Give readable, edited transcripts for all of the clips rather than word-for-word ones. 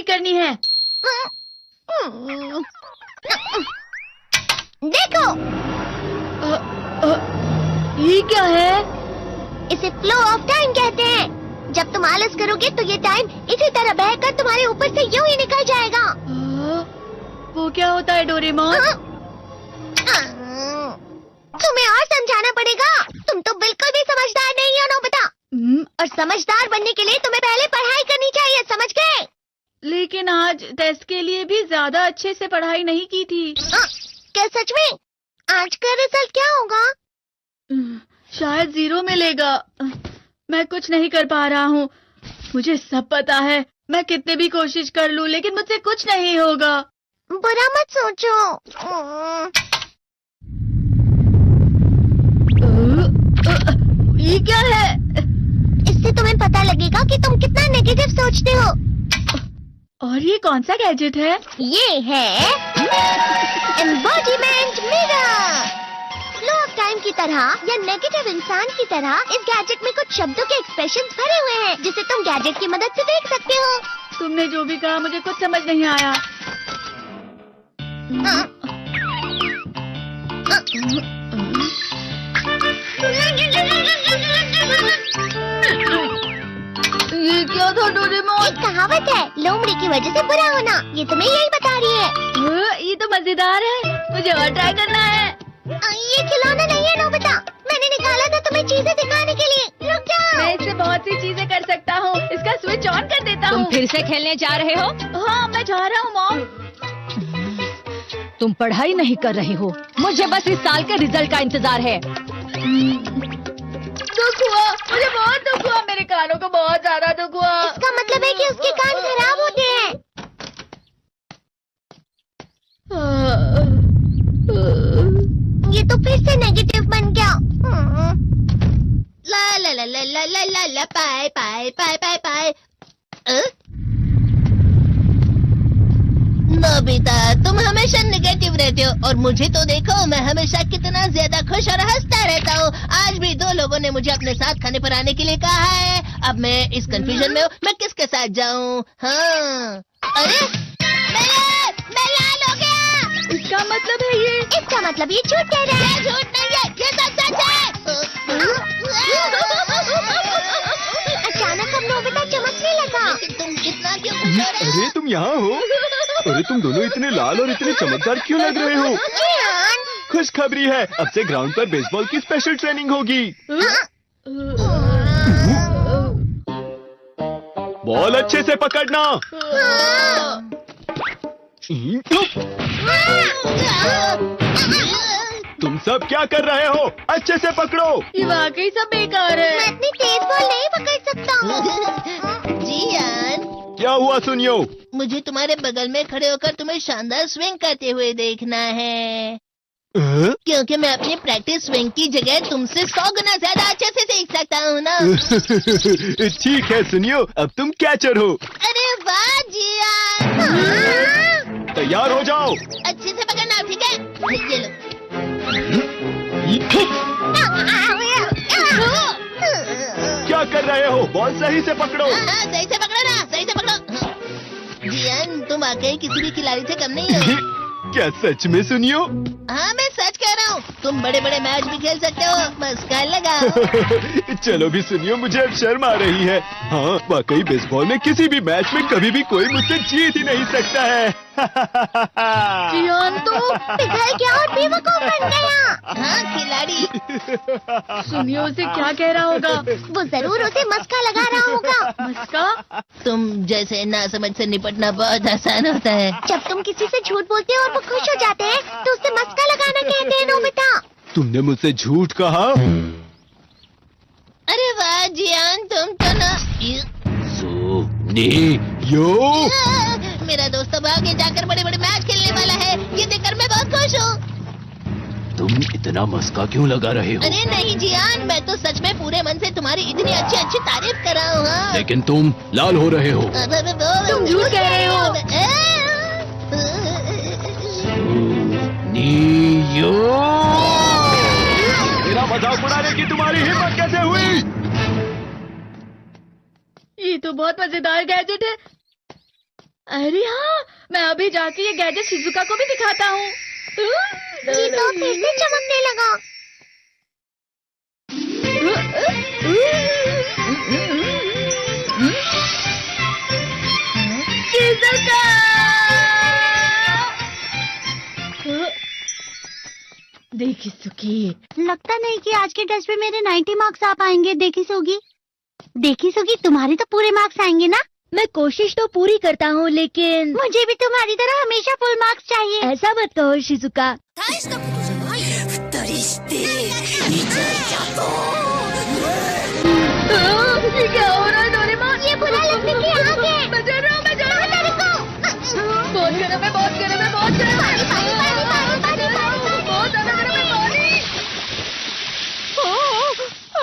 करनी है। देखो, ये क्या है? इसे फ्लो ऑफ टाइम कहते हैं। जब तुम आलस करोगे तो ये टाइम इसी तरह बहकर तुम्हारे ऊपर से यूं ही निकल जाएगा। वो क्या होता है डोरेमोन? तुम्हें और समझाना पड़ेगा। तुम तो बिल्कुल भी समझदार नहीं हो नोबिता। और समझदार बनने के लिए तुम्हें पहले पढ़ाई करनी चाहिए, समझ गए? लेकिन आज टेस्ट के लिए भी ज्यादा अच्छे से पढ़ाई नहीं की थी। क्या सच में? आज का रिजल्ट क्या होगा? शायद 0 मिलेगा। मैं कुछ नहीं कर पा रहा हूँ। मुझे सब पता है। मैं कितने भी कोशिश कर लूँ लेकिन मुझसे कुछ नहीं होगा। बुरा मत सोचो। ये क्या है? इससे तुम्हें पता लगेगा कि तुम कितना नेगेटिव सोचते हो। और ये कौन सा गैजेट है? ये है embodiment mirror. Flow of time की तरह या नेगेटिव इंसान की तरह इस गैजेट में कुछ शब्दों के एक्सप्रेशंस भरे हुए हैं जिसे तुम गैजेट की मदद से देख सकते हो। तुमने जो भी कहा मुझे कुछ समझ नहीं आया। ये क्या था डोरेमोन? एक कहावत है, लोमड़ी की वजह से बुरा होना। ये तुम्हें यही बता रही है। ये तो मजेदार है। मुझे और ट्राई करना है। ये खिलौना नहीं है नोबिता। मैंने निकाला था तुम्हें चीजें दिखाने के लिए। रुक जाओ। मैं इससे बहुत सी चीजें कर सकता हूँ। इसका स्विच ऑन कर देता हूँ। तुम फिर से खेलने जा रहे हो? हाँ, मैं जा रहा हूँ मॉम। तुम पढ़ाई नहीं कर रहे हो। मुझे बस इस साल के रिजल्ट का इंतजार है। दुख हुआ, मुझे बहुत दुख हुआ। मेरे कानों को बहुत ज्यादा दुख हुआ। इसका मतलब है कि उसके कान खराब होते हैं। ये तो फिर से नेगेटिव बन गया। ला ला ला ला ला ला ला ला पाए पाए पाए पाए पाए। नोबिता, तुम हमेशा नेगेटिव रहते हो और मुझे तो देखो, मैं हमेशा कितना ज्यादा खुश और हंसता रहता हूँ। आज भी 2 लोगों ने मुझे अपने साथ खाने पर आने के लिए कहा है। अब मैं इस कंफ्यूजन में हूँ, मैं किसके साथ जाऊँ? हाँ, अरे मैं लाल हो गया। इसका मतलब है ये? इसका मतलब ये झूठ कह रहा है। झूठ नहीं है, ये सब सच है। अचानक अब नोबिता चमकने लगा। तुम इतना क्यों खुश हो रहे हो? अरे तुम यहाँ हो? अरे तुम दोनों इतने लाल और इतने चमकदार क्यों लग रहे हो? खुशखबरी है, अब से ग्राउंड पर बेसबॉल की स्पेशल ट्रेनिंग होगी। बॉल अच्छे से पकड़ना। तुम सब क्या कर रहे हो? अच्छे से पकड़ो। ये वाकई सब बेकार है। मैं इतनी तेज बॉल नहीं पकड़ सकता हूँ। जियान, क्या हुआ सुनियो? मुझे तुम्हारे बगल में खड़े होकर तुम्हें शानदार स्विंग करते हुए देखना है। क्योंकि मैं अपनी प्रैक्टिस स्विंग की जगह तुमसे 100 गुना ज्यादा अच्छे से सीख सकता हूँ ना। ठीक है सुनियो, अब तुम कैचर हो। अरे वाह जियान। तैयार हो जाओ। अच्छे से पकड़ना, ठीक है? ये लो। क्या कर रहे हो? बॉल सही से पकड़ो। सही से पकड़ो ना, सही से पकड़ो। जियान, तुम वाकई किसी भी खिलाड़ी से कम नहीं हो। क्या सच में सुनियो? हाँ, मैं सच कह रहा हूँ। तुम बड़े बड़े मैच भी खेल सकते हो, बस कर लगाओ। चलो भी सुनियो, मुझे अब शर्म आ रही है। हाँ, वाकई बेसबॉल में किसी भी मैच में कभी भी कोई मुझसे जीत ही नहीं सकता है। जियान तो पिघल गया और बेवकूफ बन गया। हाँ, खिलाड़ी। सुनियो उसे क्या कह रहा होगा? वो जरूर उसे मस्का लगा रहा होगा। मस्का? तुम जैसे नासमझ से निपटना बहुत आसान होता है। जब तुम किसी से झूठ बोलते हो और वो खुश हो जाते हैं तो उससे मस्का लगाना कहते हैं नोबिता। तुमने मुझसे झूठ कहा? अरे वाह जियान, तुम तो ना। यो मेरा दोस्त अब आगे जाकर बड़े बड़े मैच खेलने वाला है। ये देखकर मैं बहुत खुश हूँ। तुम इतना मस्का क्यों लगा रहे हो? अरे नहीं जियान, मैं तो सच में पूरे मन से तुम्हारी इतनी अच्छी अच्छी तारीफ कर रहा हूँ। हाँ। लेकिन तुम लाल हो रहे हो। तुम झूठ कह रहे हो। मेरा मजाक उड़ाने की तुम्हारी हिम्मत कैसे हुई? ये तो बहुत मजेदार गैजेट है। अरे हाँ, मैं अभी जाके ये गैजेट शिजुका को भी दिखाता हूँ। जी तो फिर से चमकने लगा। शिजुका! देखी सुकी। लगता नहीं कि आज के टेस्ट में मेरे 90 मार्क्स आ पाएंगे। देखी सोगी तुम्हारे तो पूरे मार्क्स आएंगे ना? मैं कोशिश तो पूरी करता हूँ, लेकिन मुझे भी तुम्हारी तरह हमेशा फुल मार्क्स चाहिए। ऐसा मत कहो शिजुका। ये क्या हो रहा है डोरेमोन? ये बुरा लगने की आग है। मैं जल रहा हूँ, मैं जल रहा हूँ। बहुत गर्म है, बहुत गर्म है, बहुत गर्म है। बहुत ज्यादा गर्म है पानी।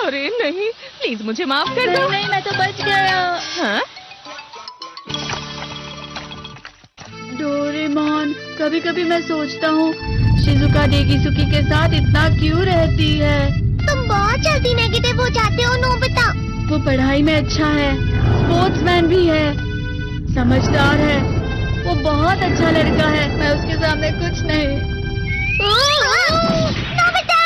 अरे नहीं, प्लीज मुझे माफ कर नहीं दो। नहीं, मैं तो बच गया। हाँ? डोरेमोन, कभी कभी मैं सोचता हूँ शिजुका डेगिसुकी के साथ इतना क्यों रहती है। तुम बहुत जल्दी नेगेटिव हो जाते हो नोबिता। वो पढ़ाई में अच्छा है, स्पोर्ट्समैन भी है, समझदार है, वो बहुत अच्छा लड़का है। मैं उसके सामने कुछ नहीं। नोबिता!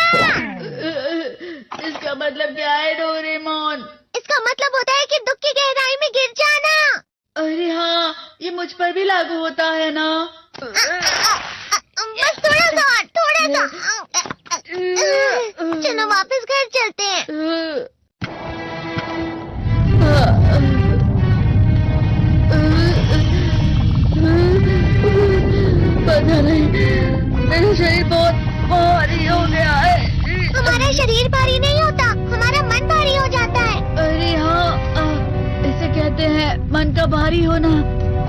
इसका मतलब क्या है डोरेमोन? इसका मतलब होता है कि दुख की गहराई में गिर जाना। अरे हाँ, ये मुझ पर भी लागू होता है ना। बस थोड़ा सा। चलो वापस घर चलते हैं। पता नहीं, मेरा शरीर बहुत भारी हो गया है। हमारा शरीर भारी नहीं होता, हमारा मन भारी हो जाता है। अरे हाँ, इसे कहते हैं मन का भारी होना।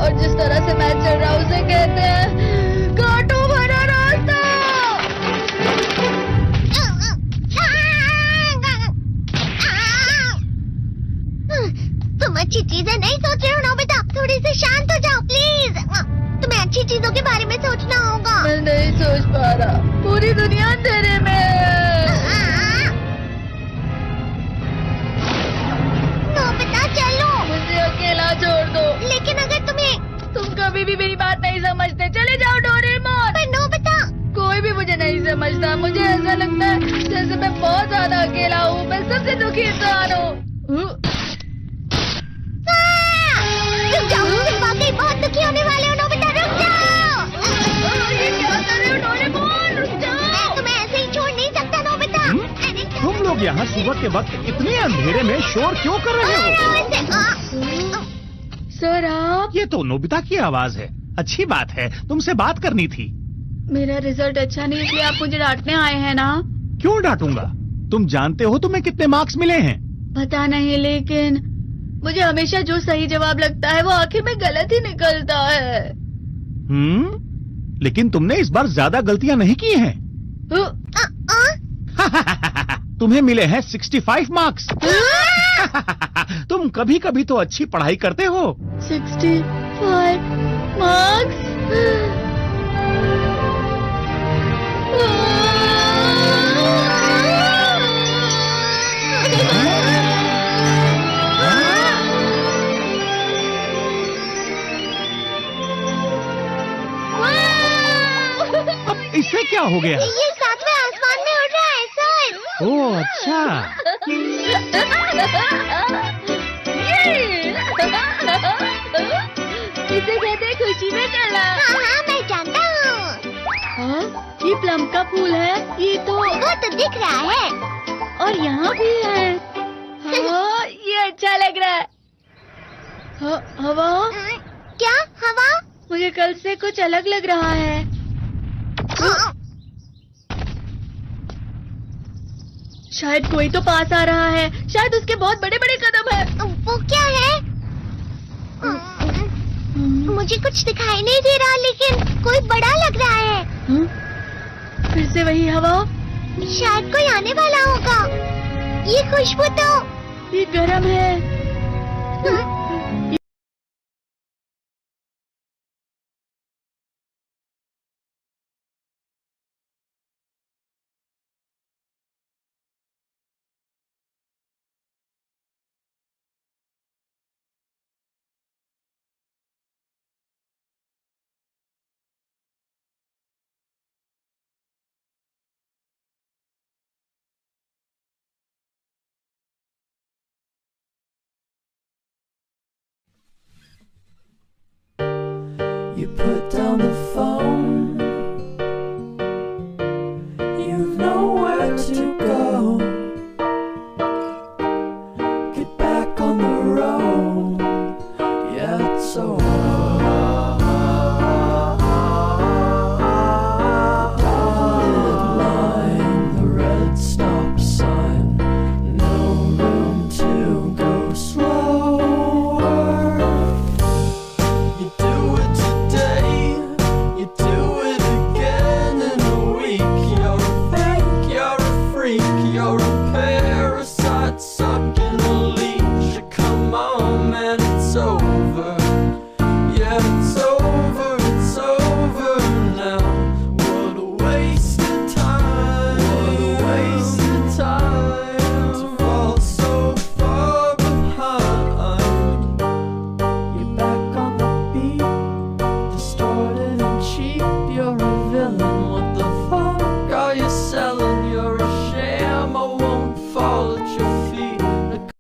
और जिस तरह से मैं चल रहा हूँ उसे कहते हैं कांटों भरा रास्ता। तुम अच्छी चीजें नहीं सोच रहे हो नोबिता। थोड़ी सी शांत हो जाओ प्लीज। तुम्हें अच्छी चीजों के बारे में सोचना होगा। मैं नहीं सोच पा रहा, पूरी दुनिया अंधेरे में है। नोबिता चलो। मुझे अकेला छोड़ दो। लेकिन अगर तुम कभी भी मेरी बात नहीं समझते। चले जाओ डोरेमोन। पर नोबिता। कोई भी मुझे नहीं समझता। मुझे ऐसा लगता है जैसे मैं बहुत ज्यादा अकेला हूँ। मैं सबसे दुखी इंसान हूँ। रुक जाओ, तुम वाकई बहुत दुखी होने वाले हो नोबिता। रुक जाओ। ये क्या कर रहे हो डोरेमोन? रुक जाओ। मैं तुम्हें ऐसे ही छोड़ नहीं सकता नोबिता। अरे तुम लोग यहाँ सुबह के वक्त इतने अंधेरे में शोर क्यों कर रहे हो? सर आप? ये तो नोबिता की आवाज है। अच्छी बात है, तुमसे बात करनी थी। मेरा रिजल्ट अच्छा नहीं इसलिए आप मुझे डांटने आए हैं ना? क्यों डांटूंगा? तुम जानते हो तुम्हें कितने मार्क्स मिले हैं? पता नहीं, लेकिन मुझे हमेशा जो सही जवाब लगता है वो आखिर में गलत ही निकलता है। लेकिन तुमने इस बार ज्यादा गलतियां नहीं की हैं। तुम्हें मिले हैं 65 मार्क्स। तुम कभी कभी तो अच्छी पढ़ाई करते हो। 65 मार्क्स? अब इससे क्या हो गया? ये सातवें आसमान में उड़ रहा है सर। ओह अच्छा। इसे कहते हैं खुशी में चला। हाँ मैं जानता हूँ। हाँ, ये प्लम का फूल है। ये तो वो तो दिख रहा है। और यहाँ भी है। हाँ, ये अच्छा लग रहा है। हवा? क्या हवा? मुझे कल से कुछ अलग लग रहा है। शायद कोई तो पास आ रहा है। शायद उसके बहुत बड़े बड़े कदम है। वो क्या है? मुझे कुछ दिखाई नहीं दे रहा, लेकिन कोई बड़ा लग रहा है। फिर से वही हवा। शायद कोई आने वाला होगा। ये खुशबू तो ये गरम है। You put down the